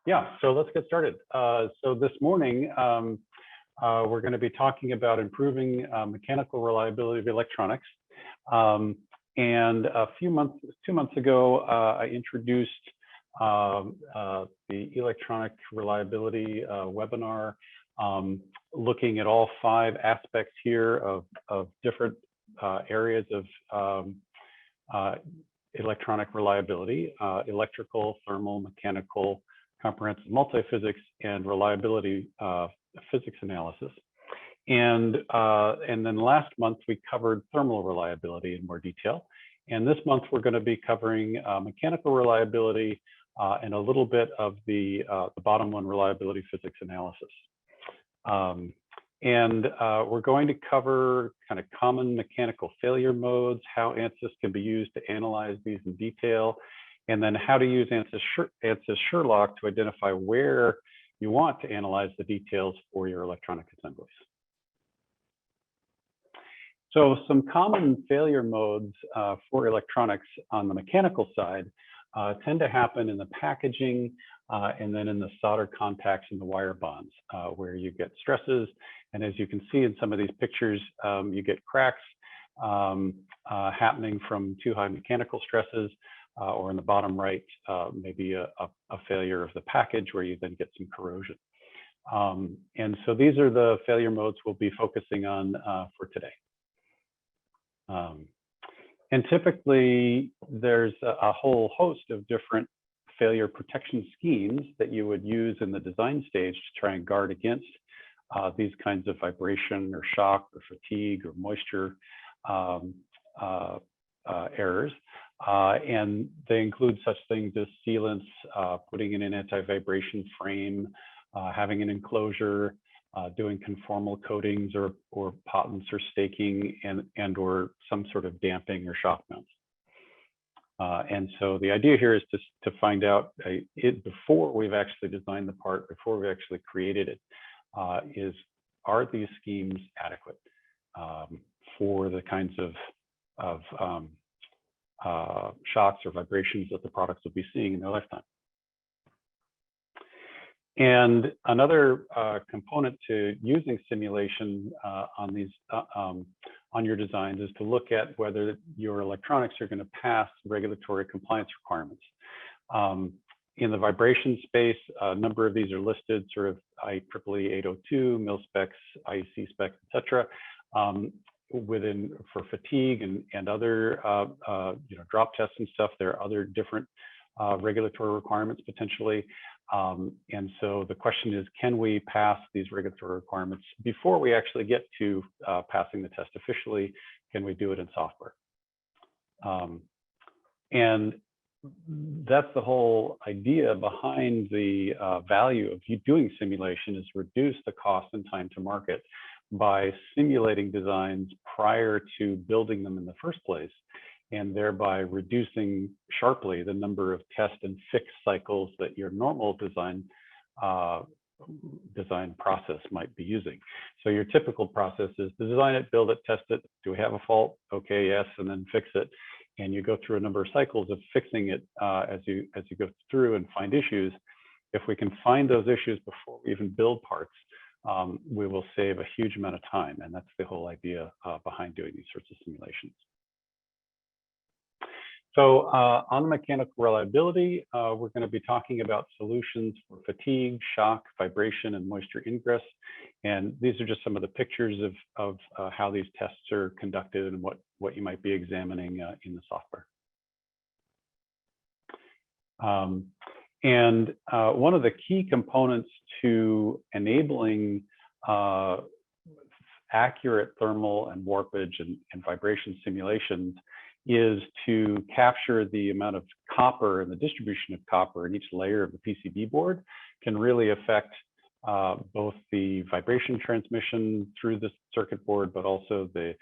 Yeah, so let's get started. So this morning, we're going to be talking about improving mechanical reliability of electronics. And two months ago, I introduced the electronic reliability webinar, looking at all 5 aspects here of different areas of electronic reliability: electrical, thermal, mechanical, comprehensive multiphysics, and reliability physics analysis. And then last month we covered thermal reliability in more detail. And this month we're going to be covering mechanical reliability and a little bit of the bottom one, reliability physics analysis. We're going to cover kind of common mechanical failure modes, how ANSYS can be used to analyze these in detail, and then how to use ANSYS Sherlock to identify where you want to analyze the details for your electronic assemblies. So some common failure modes for electronics on the mechanical side tend to happen in the packaging and then in the solder contacts and the wire bonds, where you get stresses. And as you can see in some of these pictures, you get cracks happening from too high mechanical stresses, or in the bottom right, maybe a failure of the package where you then get some corrosion. And so these are the failure modes we'll be focusing on for today. And typically, there's a whole host of different failure protection schemes that you would use in the design stage to try and guard against these kinds of vibration or shock or fatigue or moisture errors. And they include such things as sealants, putting in an anti-vibration frame, having an enclosure, doing conformal coatings or potents or staking, and or some sort of damping or shock mounts. And so the idea here is to find out before we've actually designed the part, before we actually created it, are these schemes adequate for the kinds of shocks or vibrations that the products will be seeing in their lifetime. And another component to using simulation on your designs is to look at whether your electronics are going to pass regulatory compliance requirements. In the vibration space, a number of these are listed, sort of IEEE 802, mil specs, IEC specs, et cetera. For fatigue and other drop tests and stuff, there are other different regulatory requirements potentially. And so the question is, can we pass these regulatory requirements before we actually get to passing the test officially? Can we do it in software? And that's the whole idea behind the value of you doing simulation, is reduce the cost and time to market by simulating designs prior to building them in the first place, and thereby reducing sharply the number of test and fix cycles that your normal design process might be using. So your typical process is design it, build it, test it. Do we have a fault? Okay, yes, and then fix it. And you go through a number of cycles of fixing it as you go through and find issues. If we can find those issues before we even build parts, we will save a huge amount of time. And that's the whole idea behind doing these sorts of simulations. So on mechanical reliability, we're going to be talking about solutions for fatigue, shock, vibration, and moisture ingress. And these are just some of the pictures of how these tests are conducted and what you might be examining in the software. And one of the key components to enabling accurate thermal and warpage and vibration simulations is to capture the amount of copper and the distribution of copper in each layer of the PCB board can really affect both the vibration transmission through the circuit board, but also the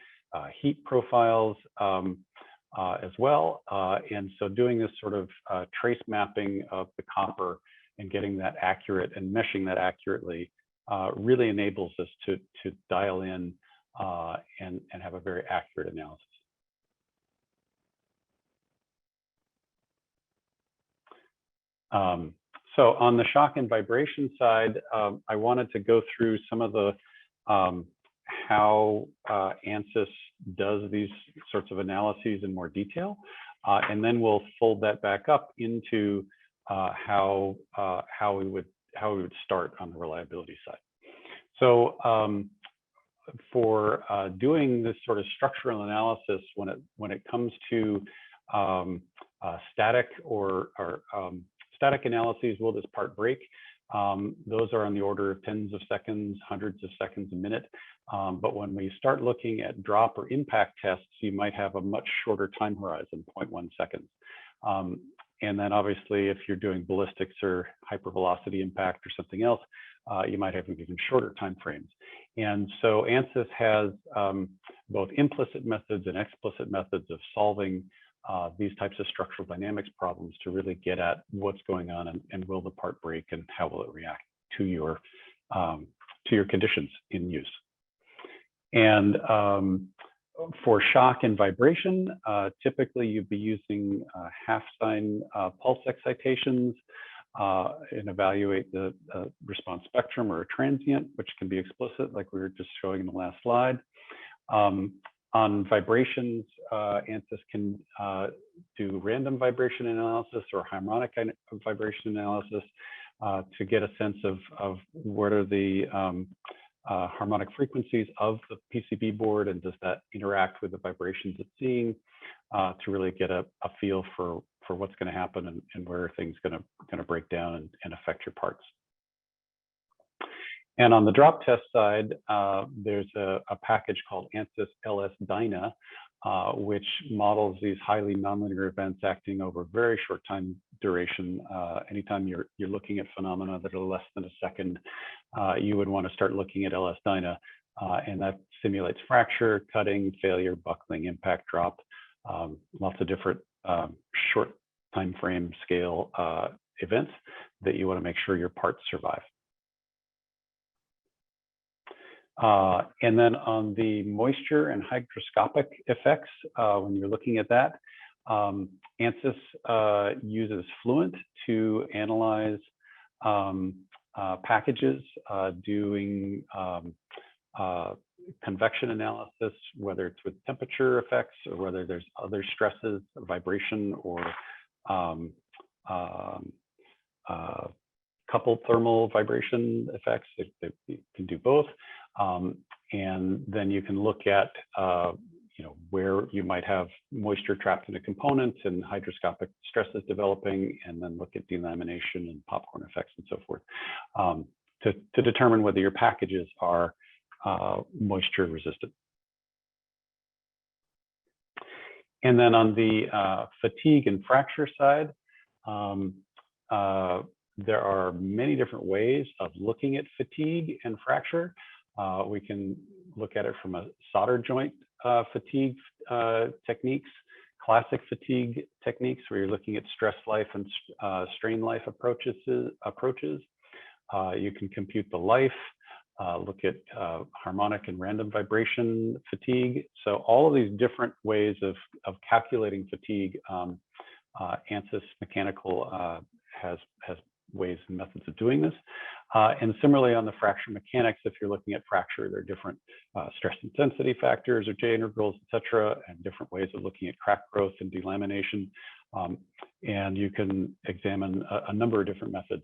heat profiles as well. And so doing this sort of trace mapping of the copper and getting that accurate and meshing that accurately really enables us to dial in and have a very accurate analysis. So on the shock and vibration side, I wanted to go through some of the how ANSYS does these sorts of analyses in more detail, and then we'll fold that back up into how we would start on the reliability side. So for doing this sort of structural analysis, when it comes to static or static analyses, will this part break? Those are on the order of tens of seconds, hundreds of seconds a minute. But when we start looking at drop or impact tests, you might have a much shorter time horizon, 0.1 seconds. And then obviously, if you're doing ballistics or hypervelocity impact or something else, you might have even shorter time frames. And so ANSYS has both implicit methods and explicit methods of solving these types of structural dynamics problems to really get at what's going on and will the part break and how will it react to your conditions in use. And for shock and vibration, typically you'd be using half-sine pulse excitations and evaluate the response spectrum or a transient, which can be explicit, like we were just showing in the last slide. On vibrations, ANSYS can do random vibration analysis or harmonic vibration analysis to get a sense of what are the harmonic frequencies of the PCB board, and does that interact with the vibrations it's seeing, to really get a feel for what's going to happen and where things going to break down and affect your parts. And on the drop test side, there's a package called ANSYS LS-DYNA, which models these highly nonlinear events acting over a very short time duration. Anytime you're looking at phenomena that are less than a second, you would want to start looking at LS-DYNA, and that simulates fracture, cutting, failure, buckling, impact, drop, lots of different short time frame scale events that you want to make sure your parts survive. And then on the moisture and hygroscopic effects, when you're looking at that, ANSYS uses Fluent to analyze packages, doing convection analysis, whether it's with temperature effects or whether there's other stresses, vibration, or coupled thermal vibration effects. You can do both. And then you can look at where you might have moisture trapped in a component and hygroscopic stresses developing, and then look at delamination and popcorn effects and so forth, to determine whether your packages are moisture resistant. And then on the fatigue and fracture side, there are many different ways of looking at fatigue and fracture. We can look at it from a solder joint fatigue techniques, classic fatigue techniques, where you're looking at stress life and strain life approaches. You can compute the life, look at harmonic and random vibration fatigue. So all of these different ways of calculating fatigue, ANSYS Mechanical has ways and methods of doing this. And similarly on the fracture mechanics, if you're looking at fracture, there are different stress intensity factors or J integrals, et cetera, and different ways of looking at crack growth and delamination. And you can examine a number of different methods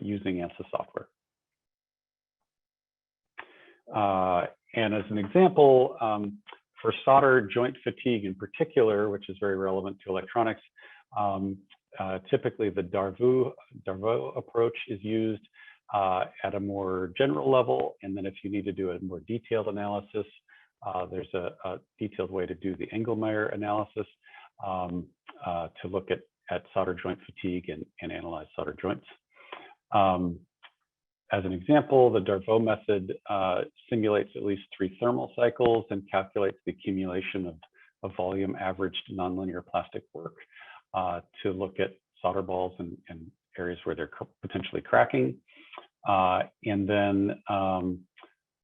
using ANSYS software. And as an example, for solder joint fatigue in particular, which is very relevant to electronics, typically the Darvaux approach is used at a more general level. And then if you need to do a more detailed analysis, there's a detailed way to do the Engelmaier analysis to look at solder joint fatigue and analyze solder joints. As an example, the Darvaux method simulates at least 3 thermal cycles and calculates the accumulation of volume averaged nonlinear plastic work to look at solder balls and areas where they're potentially cracking. And then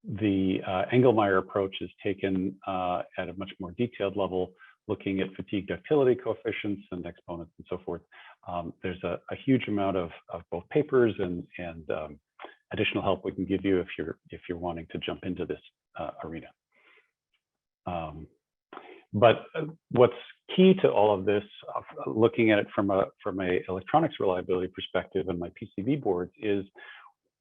the Engelmaier approach is taken at a much more detailed level, looking at fatigue ductility coefficients and exponents and so forth. There's a huge amount of both papers and additional help we can give you if you're wanting to jump into this arena. But what's key to all of this, looking at it from a electronics reliability perspective and my PCB boards, is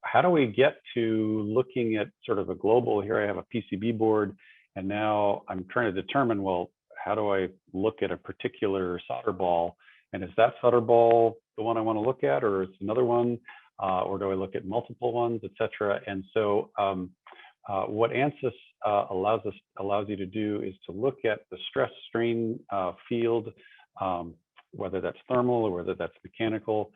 how do we get to looking at sort of a global, here I have a PCB board, and now I'm trying to determine, well, how do I look at a particular solder ball? And is that solder ball the one I want to look at, or is another one? Or do I look at multiple ones, et cetera? And so what ANSYS allows you to do is to look at the stress strain field, whether that's thermal or whether that's mechanical,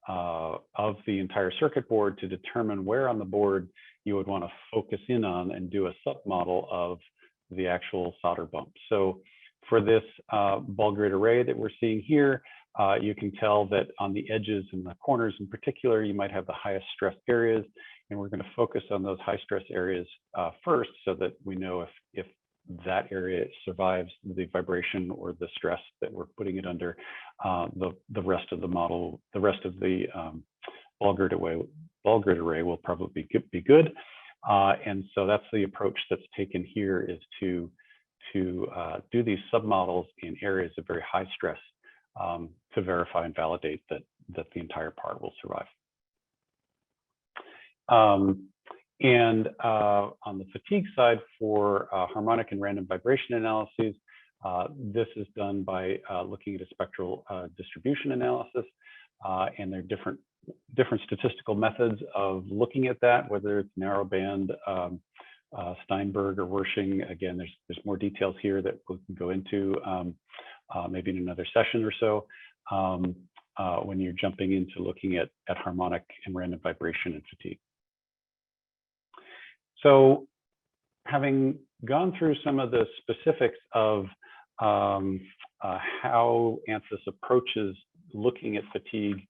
of the entire circuit board to determine where on the board you would want to focus in on and do a submodel of the actual solder bump. So for this ball grid array that we're seeing here, you can tell that on the edges and the corners in particular, you might have the highest stress areas, and we're going to focus on those high stress areas first so that we know if that area survives the vibration or the stress that we're putting it under, the rest of the model, the rest of the ball grid array will probably be good. And so that's the approach that's taken here, is to do these submodels in areas of very high stress to verify and validate that the entire part will survive. And on the fatigue side, for harmonic and random vibration analyses, this is done by looking at a spectral distribution analysis, and there are different statistical methods of looking at that, whether it's narrowband, Steinberg, or Wersching. Again, there's more details here that we can go into maybe in another session or so when you're jumping into looking at harmonic and random vibration and fatigue. So having gone through some of the specifics of how ANSYS approaches looking at fatigue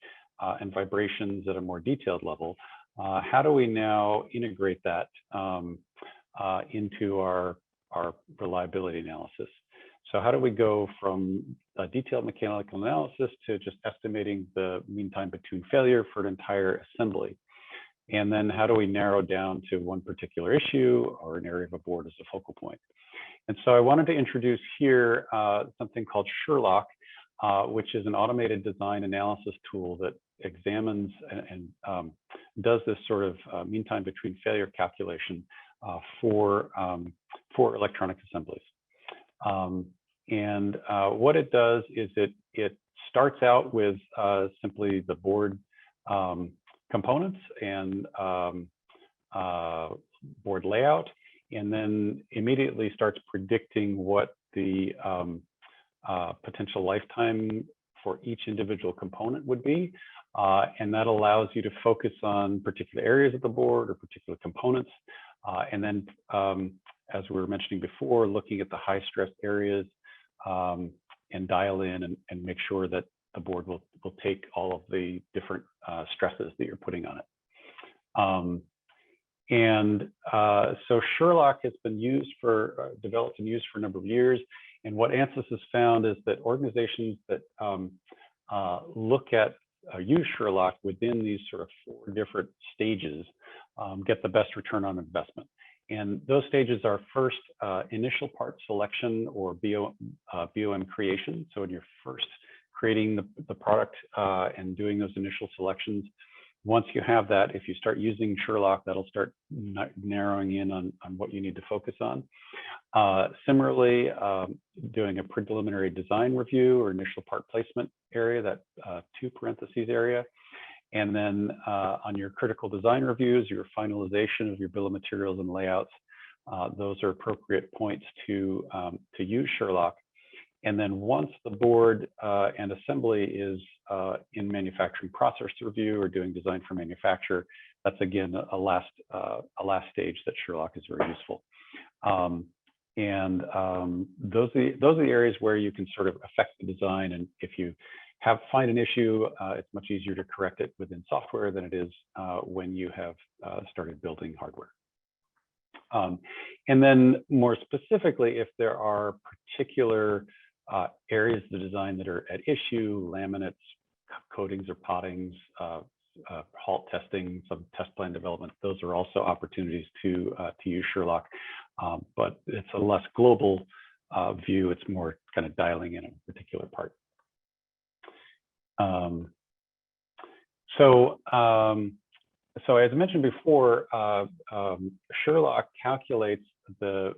and vibrations at a more detailed level, how do we now integrate that into our reliability analysis? So how do we go from a detailed mechanical analysis to just estimating the mean time between failure for an entire assembly? And then how do we narrow down to one particular issue or an area of a board as a focal point? And so I wanted to introduce here something called Sherlock, which is an automated design analysis tool that examines and does this sort of mean time between failure calculation for electronic assemblies. And what it does is it starts out with simply the board components and board layout, and then immediately starts predicting what the potential lifetime for each individual component would be. And that allows you to focus on particular areas of the board or particular components. And then, as we were mentioning before, looking at the high stress areas and dial in and make sure that the board will take all of the different stresses that you're putting on it. So Sherlock has been developed and used for a number of years. And what ANSYS has found is that organizations that look at use Sherlock within these sort of 4 different stages get the best return on investment. And those stages are first initial part selection or BOM creation. So when you're first creating the product and doing those initial selections, once you have that, if you start using Sherlock, that'll start narrowing in on what you need to focus on. Similarly, doing a preliminary design review or initial part placement area, that 2 parentheses area. And then on your critical design reviews, your finalization of your bill of materials and layouts, those are appropriate points to use Sherlock. And then once the board and assembly is in manufacturing process review or doing design for manufacture, that's again a last stage that Sherlock is very useful. Those are the areas where you can sort of affect the design. And if you find an issue, it's much easier to correct it within software than it is when you have started building hardware. And then more specifically, if there are particular areas of the design that are at issue, laminates, coatings or pottings, halt testing, some test plan development, those are also opportunities to use Sherlock. But it's a less global view. It's more kind of dialing in a particular part. So as I mentioned before, Sherlock calculates the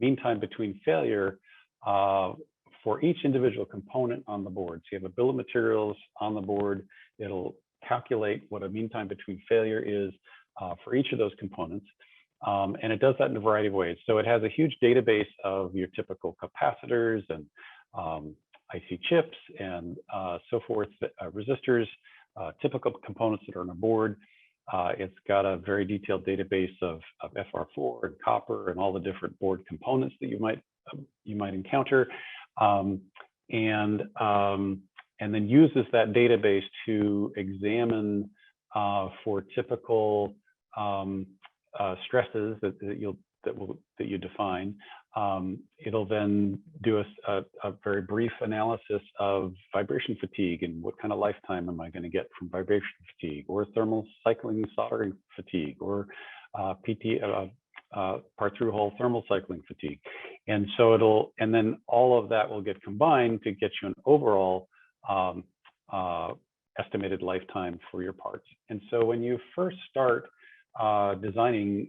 mean time between failure for each individual component on the board. So you have a bill of materials on the board. It'll calculate what a mean time between failure is for each of those components. And it does that in a variety of ways. So it has a huge database of your typical capacitors and IC chips and so forth, resistors, typical components that are on a board. It's got a very detailed database of FR4 and copper and all the different board components that you might encounter, and then uses that database to examine for typical stresses that you define. It'll then do a very brief analysis of vibration fatigue and what kind of lifetime am I going to get from vibration fatigue, or thermal cycling soldering fatigue, or part through hole thermal cycling fatigue. And so and then all of that will get combined to get you an overall estimated lifetime for your parts. And so when you first start designing,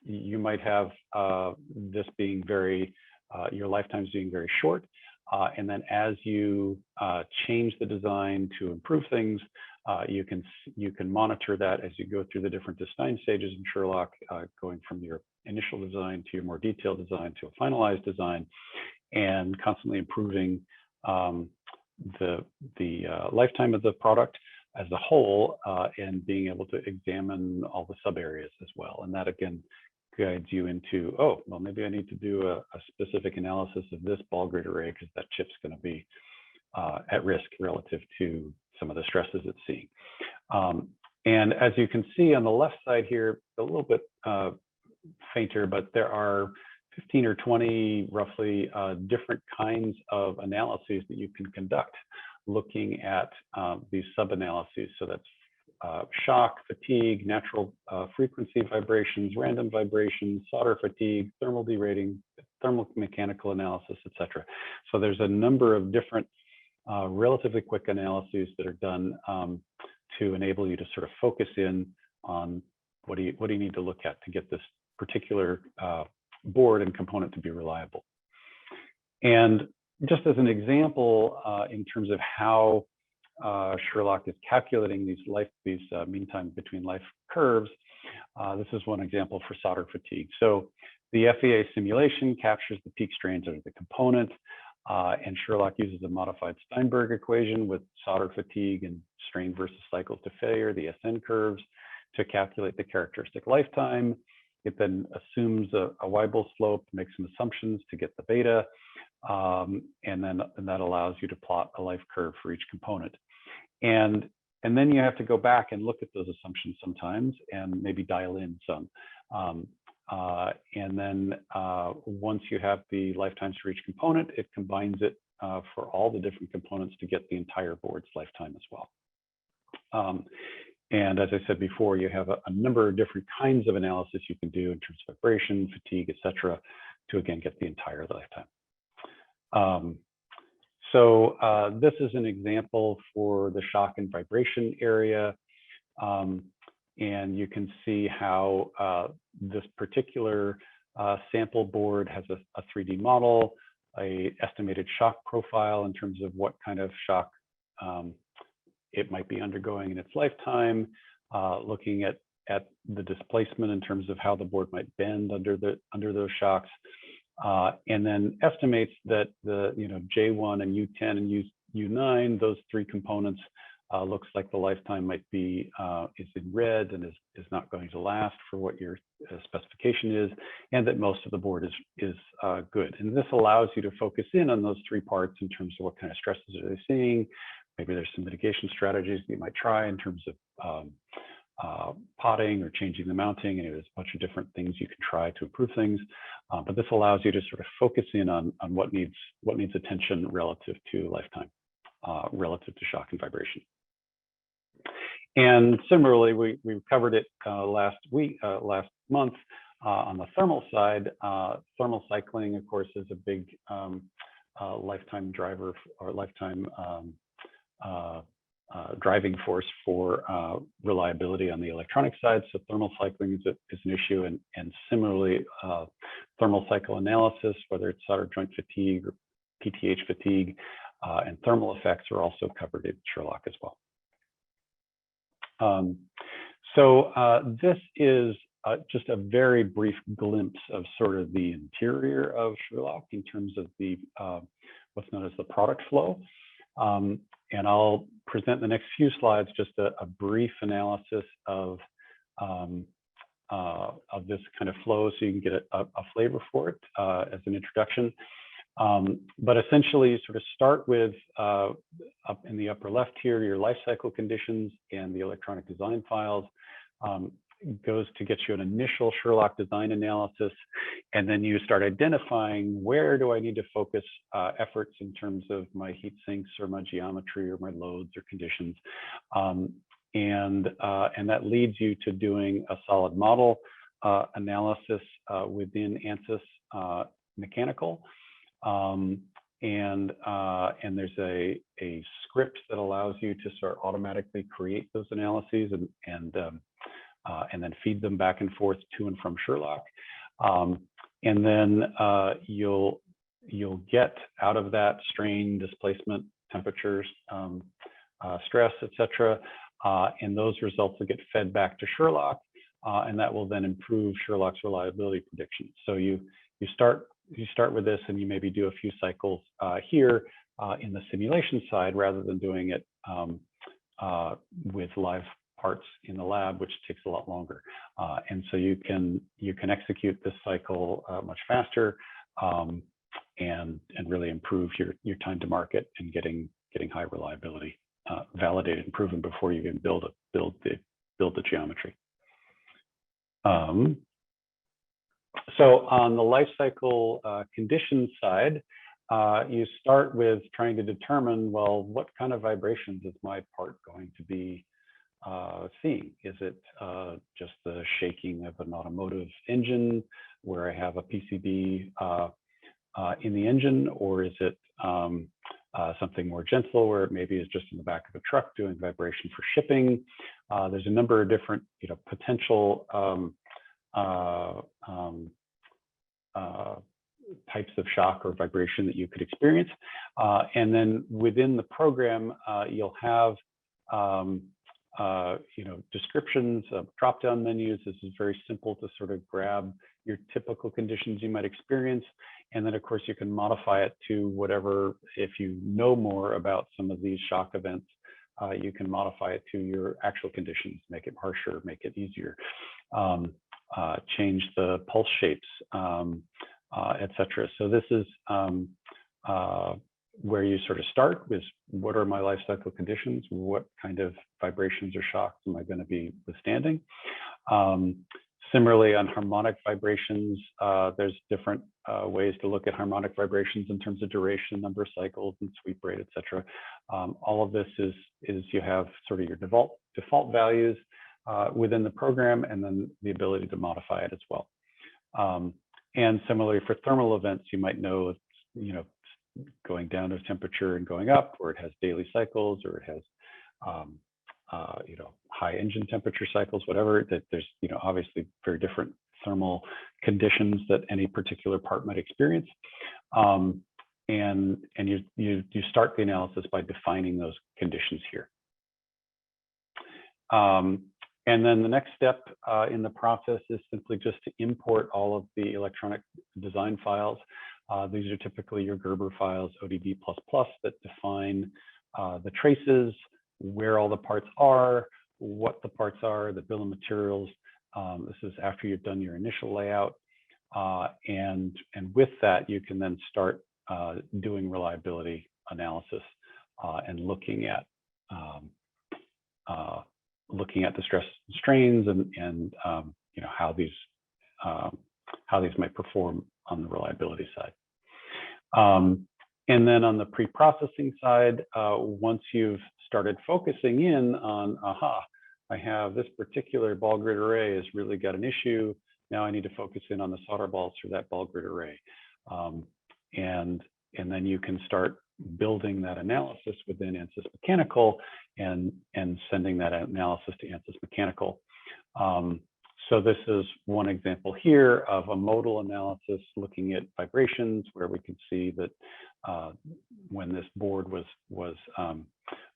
you might have this being your lifetimes being very short. And then as you change the design to improve things, you can monitor that as you go through the different design stages in Sherlock, going from your initial design to your more detailed design to a finalized design, and constantly improving the lifetime of the product as a whole, and being able to examine all the sub areas as well. And that again guides you into, oh, well, maybe I need to do a specific analysis of this ball grid array because that chip's going to be at risk relative to some of the stresses it's seeing. And as you can see on the left side here, a little bit fainter, but there are 15 or 20 roughly different kinds of analyses that you can conduct looking at these sub-analyses. So that's shock, fatigue, natural frequency vibrations, random vibrations, solder fatigue, thermal derating, thermal mechanical analysis, etc. So there's a number of different relatively quick analyses that are done to enable you to sort of focus in on what do you need to look at to get this particular board and component to be reliable. And just as an example, in terms of how Sherlock is calculating these mean time between life curves, this is one example for solder fatigue. So the FEA simulation captures the peak strains of the component, and Sherlock uses a modified Steinberg equation with solder fatigue and strain versus cycles to failure, the SN curves, to calculate the characteristic lifetime. It then assumes a Weibull slope, makes some assumptions to get the beta, and that allows you to plot a life curve for each component. And then you have to go back and look at those assumptions sometimes and maybe dial in some. And then once you have the lifetimes for each component, it combines it for all the different components to get the entire board's lifetime as well. And as I said before, you have a number of different kinds of analysis you can do in terms of vibration, fatigue, etc., to again get the entire lifetime. So this is an example for the shock and vibration area. And you can see how this particular sample board has a 3D model, an estimated shock profile in terms of what kind of shock it might be undergoing in its lifetime, looking at the displacement in terms of how the board might bend under those shocks, and then estimates that the J1 and U10 and U9, those three components, looks like the lifetime might be is in red and is not going to last for what your specification is, and that most of the board is good. And this allows you to focus in on those three parts in terms of what kind of stresses are they seeing. Maybe there's some mitigation strategies that you might try in terms of potting or changing the mounting, and there's a bunch of different things you can try to improve things. But this allows you to sort of focus in on what needs attention relative to lifetime, relative to shock and vibration. And similarly, we covered it last month on the thermal side. Thermal cycling, of course, is a big lifetime driver or lifetime driving force for reliability on the electronic side. So thermal cycling is an issue, and similarly, thermal cycle analysis, whether it's solder joint fatigue or PTH fatigue, and thermal effects are also covered in Sherlock as well. This is just a very brief glimpse of sort of the interior of Sherlock in terms of the what's known as the product flow. And I'll present the next few slides just a brief analysis of this kind of flow, so you can get a flavor for it as an introduction. But essentially, you sort of start with up in the upper left here, your life cycle conditions and the electronic design files. Goes to get you an initial Sherlock design analysis, and then you start identifying where do I need to focus efforts in terms of my heat sinks or my geometry or my loads or conditions. And that leads you to doing a solid model analysis within ANSYS Mechanical. And there's a script that allows you to start automatically create those analyses and then feed them back and forth to and from Sherlock. And then you'll get out of that strain, displacement, temperatures, stress, etc. And those results will get fed back to Sherlock, and that will then improve Sherlock's reliability prediction. So you start with this, and you maybe do a few cycles here in the simulation side rather than doing it with live parts in the lab, which takes a lot longer. And so you can execute this cycle much faster and really improve your time to market and getting high reliability validated and proven before you even build the geometry. So on the life cycle conditions side, you start with trying to determine, well, what kind of vibrations is my part going to be seeing? Is it just the shaking of an automotive engine where I have a PCB in the engine, or is it something more gentle where it maybe is just in the back of a truck doing vibration for shipping? There's a number of different potential types of shock or vibration that you could experience. And then within the program, you'll have descriptions of drop-down menus. This is very simple to sort of grab your typical conditions you might experience. And then, of course, you can modify it to whatever, if you know more about some of these shock events, you can modify it to your actual conditions, make it harsher, make it easier, change the pulse shapes, etc. So this is where you sort of start with what are my life cycle conditions, what kind of vibrations or shocks am I going to be withstanding. Similarly, on harmonic vibrations, there's different ways to look at harmonic vibrations in terms of duration, number of cycles, and sweep rate, etc. All of this is you have sort of your default values within the program, and then the ability to modify it as well. And similarly, for thermal events, you might know, going down to temperature and going up, or it has daily cycles, or it has high engine temperature cycles, whatever. That there's obviously very different thermal conditions that any particular part might experience. And you start the analysis by defining those conditions here. And then the next step in the process is simply just to import all of the electronic design files. These are typically your GERBER files, ODB++, that define the traces, where all the parts are, what the parts are, the bill of materials. This is after you've done your initial layout. And with that, you can then start doing reliability analysis and looking at looking at the stress and strains and you know, how these might perform on the reliability side. And then on the pre-processing side, once you've started focusing in on, I have this particular ball grid array has really got an issue. Now I need to focus in on the solder balls for that ball grid array. And then you can start building that analysis within ANSYS Mechanical and sending that analysis to ANSYS Mechanical. So this is one example here of a modal analysis looking at vibrations, where we can see that when this board was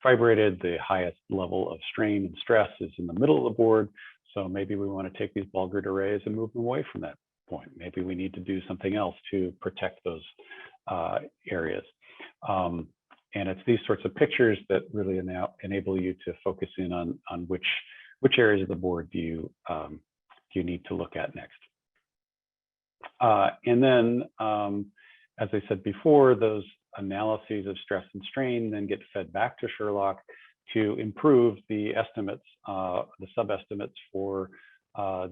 vibrated, the highest level of strain and stress is in the middle of the board. So maybe we want to take these ball grid arrays and move them away from that point. Maybe we need to do something else to protect those areas. And it's these sorts of pictures that really enable you to focus in on which areas of the board do you need to look at next. And then, as I said before, those analyses of stress and strain then get fed back to Sherlock to improve the estimates, the sub-estimates for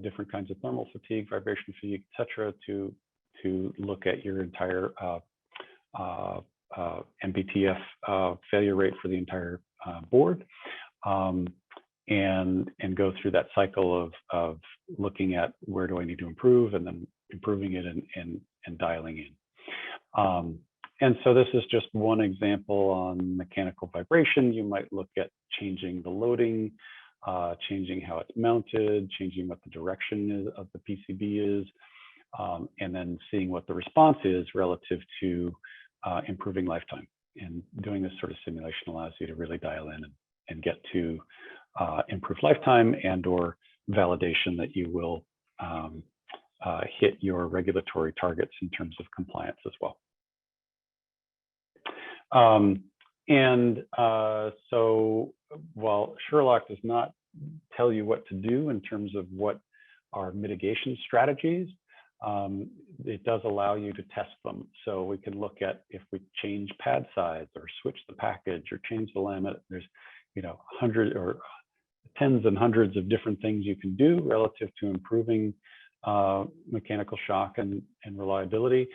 different kinds of thermal fatigue, vibration fatigue, et cetera, to look at your entire MBTF failure rate for the entire board, and go through that cycle of looking at where do I need to improve, and then improving it and dialing in. And so this is just one example on mechanical vibration. You might look at changing the loading, changing how it's mounted, changing what the direction of the PCB is, and then seeing what the response is relative to improving lifetime. And doing this sort of simulation allows you to really dial in and get to improved lifetime and or validation that you will hit your regulatory targets in terms of compliance as well. So while Sherlock does not tell you what to do in terms of what are mitigation strategies, it does allow you to test them. So we can look at if we change pad size or switch the package or change the laminate. There's, you know, hundreds or tens and hundreds of different things you can do relative to improving mechanical shock and reliability.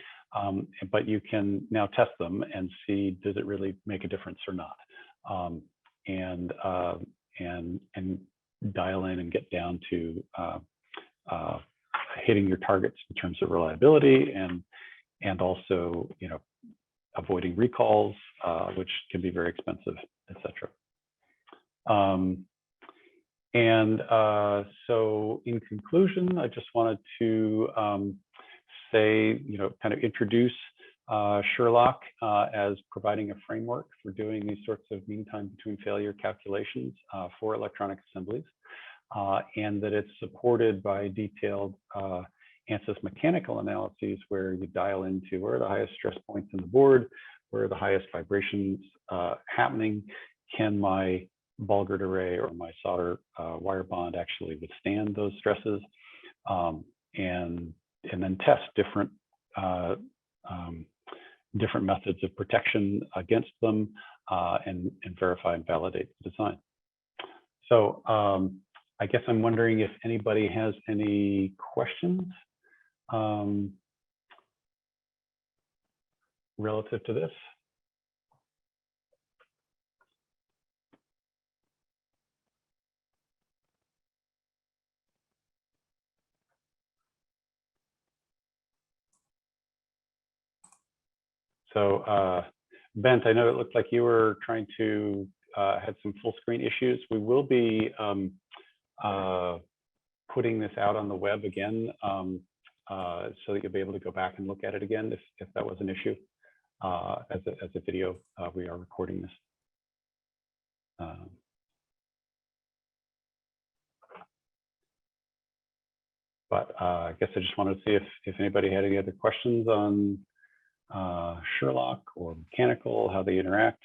But you can now test them and see, does it really make a difference or not? And dial in and get down to hitting your targets in terms of reliability and also, you know, avoiding recalls, which can be very expensive, etc. So in conclusion, I just wanted to say, you know, kind of introduce Sherlock as providing a framework for doing these sorts of mean time between failure calculations for electronic assemblies, and that it's supported by detailed ANSYS mechanical analyses where you dial into where are the highest stress points in the board, where are the highest vibrations happening, can my ball grid array or my solder wire bond actually withstand those stresses, and then test different methods of protection against them, and verify and validate the design. So I guess I'm wondering if anybody has any questions relative to this. So Bent, I know it looked like you were trying to had some full screen issues. We will be putting this out on the web again, so that you'll be able to go back and look at it again if that was an issue. As a video, we are recording this. But I guess I just wanted to see if anybody had any other questions on Sherlock or mechanical, how they interact.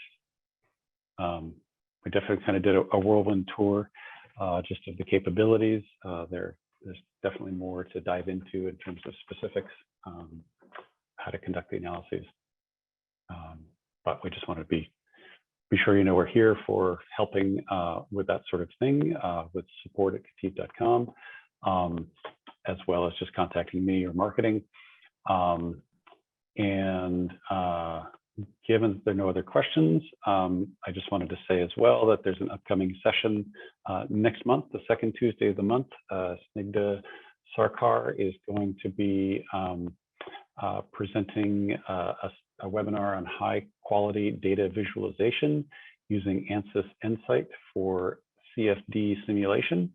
We definitely kind of did a whirlwind tour just of the capabilities. There's definitely more to dive into in terms of specifics, how to conduct the analyses. But we just want to be be sure you know we're here for helping with that sort of thing with support at ketiv.com, as well as just contacting me or marketing. Given there are no other questions, I just wanted to say as well that there's an upcoming session next month, the second Tuesday of the month. Snigdha Sarkar is going to be presenting a webinar on high quality data visualization using ANSYS Insight for CFD simulation.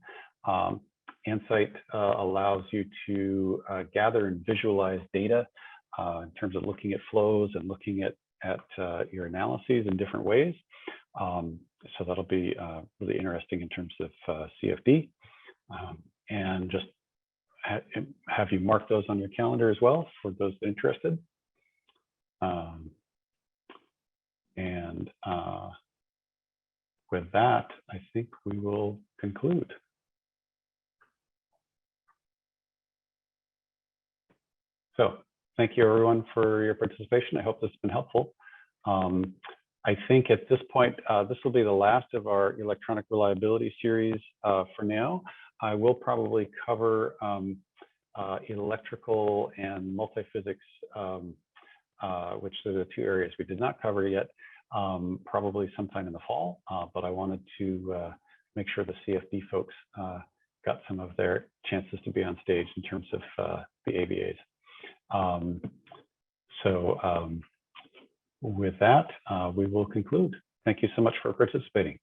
Insight allows you to gather and visualize data in terms of looking at flows and looking at your analyses in different ways. So that'll be really interesting in terms of CFD. And just have you mark those on your calendar as well for those interested. With that, I think we will conclude. So thank you everyone for your participation. I hope this has been helpful. I think at this point, this will be the last of our electronic reliability series for now. I will probably cover electrical and multiphysics, which are the two areas we did not cover yet, probably sometime in the fall. But I wanted to make sure the CFD folks got some of their chances to be on stage in terms of the AVAs. With that, we will conclude. Thank you so much for participating.